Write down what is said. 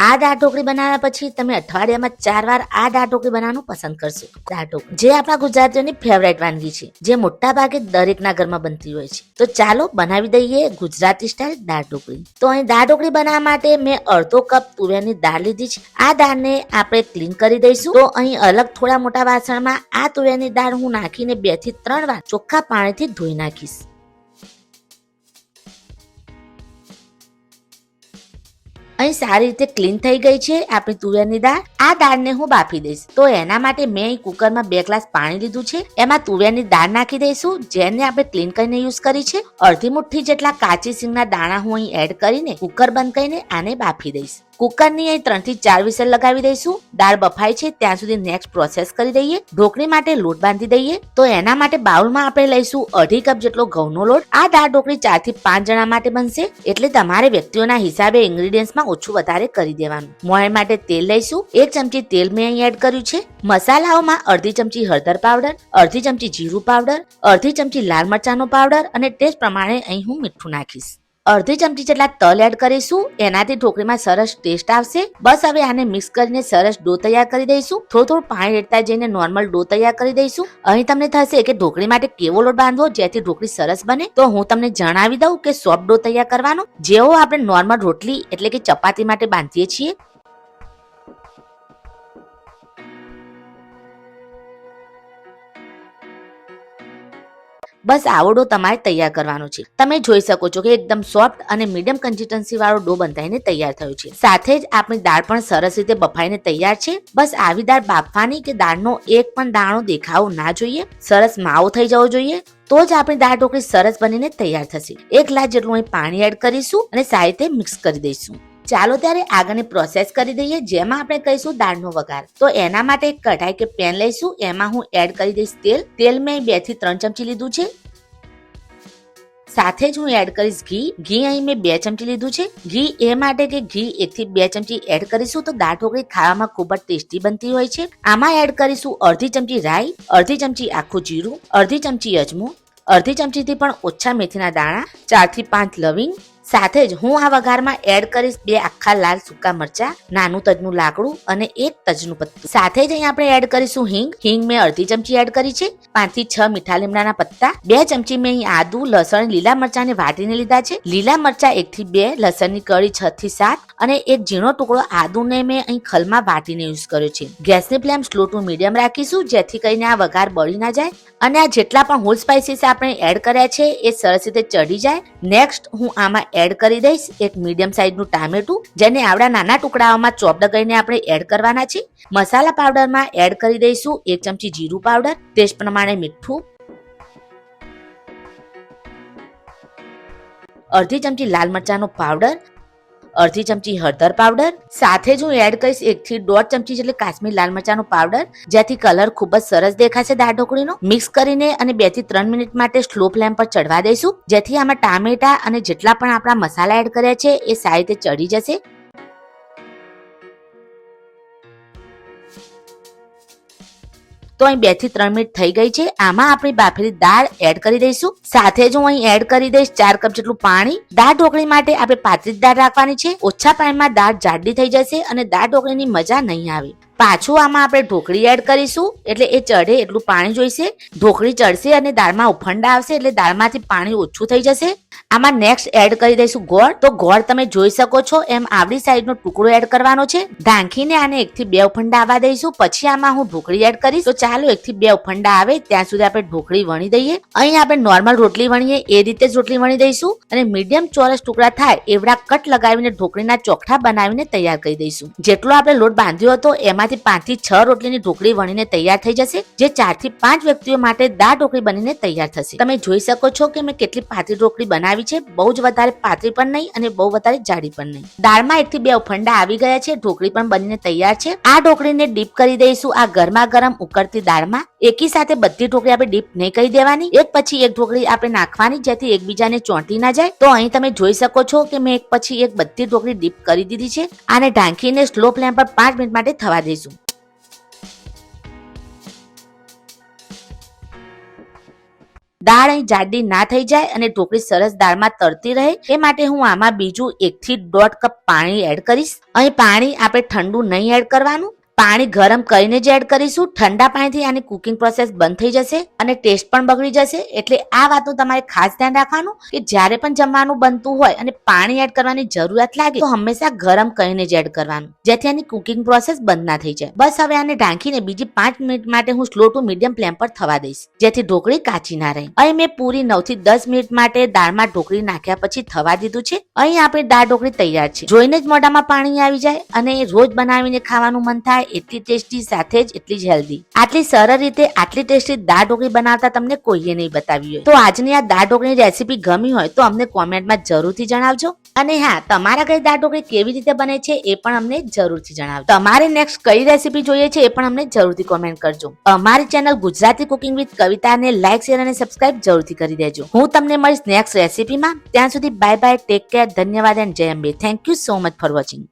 આ દાળ ઢોકળી બનાવ્યા પછી તમે અઠવાડિયામાં 4 વાર આ દાળ ઢોકળી બનાવવાનું પસંદ કરશો. દાળ ઢોકળી જે આપણા ગુજરાતીઓની ફેવરેટ વાનગી છે, જે મોટા ભાગે દરેકના ઘરમાં બનતી હોય છે. તો ચાલો બનાવી દઈએ ગુજરાતી સ્ટાઇલ દાળ ઢોકળી. તો અહીં દાળ ઢોકળી બનાવવા માટે મેં અડધો કપ તુવેરની દાળ લીધી છે. આ દાળને આપણે ક્લીન કરી દઈશું. તો અહીં અલગ થોડા મોટા વાસણમાં આ તુવેરની દાળ હું નાખીને 2 થી 3 વાર ચોખ્ખા પાણીથી ધોઈ નાખીશ. અહીં સારી રીતે ક્લીન થઈ ગઈ છે આપણી તુવેરની દાળ. આ દાળને હું બાફી દઈશ. તો એના માટે મેં અહીં કુકરમાં 2 ગ્લાસ પાણી લીધું છે. એમાં તુવેરની દાળ નાખી દઈશું, જેને આપણે ક્લીન કરીને યુઝ કરી છે. અડધી મુઠ્ઠી જેટલા કાચી સિંગના દાણા હું અહીં એડ કરીને કુકર બંધ કરીને આને બાફી દઈશ. કુકરની અહીં 3 થી 4 વિસલ લગાવી દઈશું. દાળ બફાય છે ત્યાં સુધી નેક્સ્ટ પ્રોસેસ કરી દઈએ. ઢોકળી માટે લોટ બાંધી દઈએ. તો એના માટે બાઉલમાં આપણે લઈશું 2.5 કપ જેટલો ઘઉંનો લોટ. આ દાળ ઢોકળી 4 થી 5 જણા માટે બનશે, એટલે તમારે વ્યક્તિઓના હિસાબે ઇન્ગ્રેડિયન્ટ્સમાં ઓછું વધારે કરી દેવાનું. મોણ માટે તેલ લઈશું. 1 ચમચી તેલ મેં અહીં એડ કર્યું છે. મસાલાઓમાં અડધી ચમચી હળદર પાવડર, અડધી ચમચી જીરું પાવડર, અડધી ચમચી લાલ મરચાંનો પાવડર અને ટેસ્ટ પ્રમાણે અહીં હું મીઠું નાખીશ. અડધી ચમચી જેટલા તલ એડ કરીશું. એનાથી ઢોકળીમાં સરસ ટેસ્ટ આવશે. બસ હવે આને મિક્સ કરીને સરસ ડો તૈયાર કરી દઈશું. થોડું પાણી રેડતા જઈને નોર્મલ ડો તૈયાર કરી દઈશું. અહીં તમને થશે કે ઢોકળી માટે કેવો લોટ બાંધવો જેથી ઢોકળી સરસ બને. તો હું તમને જણાવી દઉં કે સોફ્ટ ડો તૈયાર કરવાનો, જેવો આપણે નોર્મલ રોટલી એટલે કે ચપાતી માટે બાંધીએ છીએ. બસ આવો ડો તમારે તૈયાર કરવાનો છે. તમે જોઈ શકો છો કે એકદમ સોફ્ટ અને મીડિયમ કન્સિસ્ટન્સી વાળો ડો બંધાઈને તૈયાર થયો છે. સાથે જ આપણી દાળ પણ સરસ રીતે બફાઈને તૈયાર છે. બસ આવી દાળ બાફવાની કે દાળનો એક પણ દાણો દેખાવો ના જોઈએ. સરસ માવો થઈ જવો જોઈએ. તો જ આપણી દાળ ઢોકળી સરસ બનીને તૈયાર થશે. 1 ગ્લાસ જેટલું અહીં પાણી એડ કરીશું અને સારી રીતે મિક્સ કરી દઈશું. ચાલો ત્યારે આગળની પ્રોસેસ કરી દઈએ, જેમાં આપણે કહીશું દાળનો વઘાર. તો એના માટે એક કઢાઈ કે પેન લઈશું. એમાં હું એડ કરી દઈશ તેલ. તેલ મેં 2 થી 3 ચમચી લીધું છે. સાથે જ હું એડ કરીશ ઘી. ઘી અહીં મેં 2 ચમચી લીધું છે. ઘી એ માટે કે ઘી 1 થી 2 ચમચી એડ કરીશું તો દાળ ઢોકળી ખાવામાં ખૂબ જ ટેસ્ટી બનતી હોય છે. આમાં એડ કરીશું અડધી ચમચી રાઈ, અડધી ચમચી આખું જીરું, અડધી ચમચી અજમો, અડધી ચમચીથી પણ ઓછા મેથીના દાણા, 4 થી 5 લવિંગ. સાથે જ હું આ વઘારમાં એડ કરીશ 2 આખા લાલ સૂકા મરચા, નાનું તજનું લાકડું અને 1 તજનું પત્તું. સાથે જ અહીં આપણે એડ કરીશું હિંગ. હિંગ મેં અડધી ચમચી એડ કરી છે. 5 થી 6 મીઠા લીમડાના પત્તા, 2 ચમચી મેં અહીં આદુ, લસણ, લીલા મરચાંને વાટીને લીધા છે. લીલા મરચા 1 થી 2, લસણની કળી 6 થી 7 અને એક ઝીણો ટુકડો આદુને મેં અહીં ખલમાં વાટીને યુઝ કર્યો છે. ગેસની ફ્લેમ સ્લો ટુ મીડિયમ રાખીશું, જેથી કરીને આ વઘાર બળી ના જાય અને આ જેટલા પણ હોલ સ્પાઇસીસ આપણે એડ કર્યા છે એ સરસ રીતે ચડી જાય. નેક્સ્ટ હું આમાં એડ કરી દઈશ એક મીડિયમ સાઇઝનું ટામેટું, જેને આવડા નાના ટુકડાઓમાં ચોપ્ડ કરીને આપણે એડ કરવાના છે. મસાલા પાવડરમાં એડ કરી દઈશું 1 ચમચી જીરું પાવડર, ટેસ્ટ પ્રમાણે મીઠું, અડધી ચમચી લાલ મરચાંનો પાવડર, અડધી ચમચી હળદર પાવડર. સાથે જ હું એડ કરીશ 1 થી 1.5 ચમચી જેટલી કાશ્મીર લાલ મરચાંનો પાવડર, જેથી કલર ખૂબ જ સરસ દેખાશે દાળ ઢોકળીનો. મિક્સ કરીને અને 2 થી 3 મિનિટ માટે સ્લો ફ્લેમ પર ચડવા દઈશું, જેથી આમાં ટામેટા અને જેટલા પણ આપણા મસાલા એડ કર્યા છે એ સારી રીતે ચડી જશે. તો અહીં 2 થી 3 મિનિટ થઈ ગઈ છે. આમાં આપણી બાફેલી દાળ એડ કરી દઈશું. સાથે જ હું અહીં એડ કરી દઈશ 4 કપ જેટલું પાણી. દાળ ઢોકળી માટે આપણે પાતળી દાળ રાખવાની છે. ઓછા પાણીમાં દાળ જાડી થઈ જશે અને દાળ ઢોકળીની મજા નહીં આવે. પાછું આમાં આપણે ઢોકળી એડ કરીશું, એટલે એ ચડે એટલું પાણી જોઈશે. ઢોકળી ચડશે અને દાળમાં ઉફંડા આવશે, એટલે દાળમાંથી પાણી ઓછું થઈ જશે. આમાં નેક્સ્ટ એડ કરી દઈશું ગોળ. તો ગોળ તમે જોઈ શકો છો એમ આવડી સાઈઝનો ટુકડો એડ કરવાનો છે. ઢાંકીને આને 1 થી 2 ઉફંડા આવવા દઈશું. પછી આમાં હું ઢોકળી એડ કરીશ. તો ચાલો 1 થી 2 ઉફંડા આવે ત્યાં સુધી આપણે ઢોકળી વણી દઈએ. અહીં આપણે નોર્મલ રોટલી વણીએ એ રીતે જ રોટલી વણી દઈશું અને મીડિયમ ચોરસ ટુકડા થાય એવડા કટ લગાવીને ઢોકળીના ચોકઠા બનાવીને તૈયાર કરી દઈશું. જેટલો આપણે લોટ બાંધ્યો હતો એમાંથી 5 થી 6 રોટલીની ઢોકળી વણીને તૈયાર થઈ જશે, જે 4 થી 5 વ્યક્તિઓ માટે દાળ ઢોકળી બનીને તૈયાર થશે. તમે જોઈ શકો છો કે મેં કેટલી પાતળી ઢોકળી બનાવી છે. બહુ જ વધારે પાતળી પણ નહીં અને બહુ વધારે જાડી પણ નહીં. દાળમાં 1 થી 2 ઉફંડા આવી ગયા છે. ઢોકળી પણ બનીને તૈયાર છે. આ ઢોકળીને ડીપ કરી દઈશું આ ગરમા ગરમ ઉકળતી દાળમાં. એકી સાથે બધી ઢોકળી આપણે ડીપ નહીં કરી દેવાની, એક પછી એક ઢોકળી આપણે નાખવાની, જેથી એકબીજાને ચોંટી ના જાય. તો અહીં તમે જોઈ શકો છો કે મેં એક પછી એક બધી ઢોકળી ડીપ કરી દીધી છે. આને ઢાંકીને સ્લો ફ્લેમ પર 5 મિનિટ માટે થવા દઈશું. દાળ અહીં જાડી ના થઈ જાય અને ઢોકળી સરસ દાળમાં તરતી રહે એ માટે હું આમાં બીજું 1 થી 1.5 કપ પાણી એડ કરીશ. અહીં પાણી આપણે ઠંડુ નહીં એડ કરવાનું, પાણી ગરમ કરીને જ એડ કરીશું. ઠંડા પાણીથી આની કુકિંગ પ્રોસેસ બંધ થઈ જશે અને ટેસ્ટ પણ બગડી જશે. એટલે આ વાતનું તમારે ખાસ ધ્યાન રાખવાનું કે જ્યારે પણ જમવાનું બનતું હોય અને પાણી એડ કરવાની જરૂરિયાત લાગે તો હંમેશા ગરમ કરીને જ એડ કરવાનું, જેથી આની કુકિંગ પ્રોસેસ બંધ ના થઈ જાય. બસ હવે આને ઢાંકીને બીજી 5 મિનિટ માટે હું સ્લો ટુ મીડિયમ ફ્લેમ પર થવા દઈશ, જેથી ઢોકળી કાચી ના રહે. અહીં મેં પૂરી 9 થી 10 મિનિટ માટે દાળમાં ઢોકળી નાખ્યા પછી થવા દીધું છે. અહીં આપણી દાળ ઢોકળી તૈયાર છે. જોઈને જ મોઢામાં પાણી આવી જાય અને રોજ બનાવીને ખાવાનું મન થાય એટલી ટેસ્ટી, સાથે જ એટલી જ હેલ્ધી. આટલી સરળ રીતે આટલી ટેસ્ટી દાળ ઢોકળી બનાવતા તમને કોઈએ નહીં બતાવી હોય. તો આજની આ દાળ ઢોકળીની રેસીપી ગમી હોય તો અમને કોમેન્ટમાં જરૂરથી જણાવજો. અને હા, તમારા ઘરે દાળ ઢોકળી કેવી રીતે બને છે એ પણ અમને જરૂરથી જણાવજો. તમારે નેક્સ્ટ કઈ રેસીપી જોઈએ છે એ પણ અમને જરૂરથી કોમેન્ટ કરજો. અમારી ચેનલ ગુજરાતી કુકિંગ વિથ કવિતાને લાઈક, શેર અને સબસ્ક્રાઇબ જરૂરથી કરી દેજો. હું તમને મળીશ નેક્સ્ટ રેસીપીમાં. ત્યાં સુધી બાય બાય, ટેક કેર, ધન્યવાદ એન્ડ જય Ambe. Thank you so much for watching.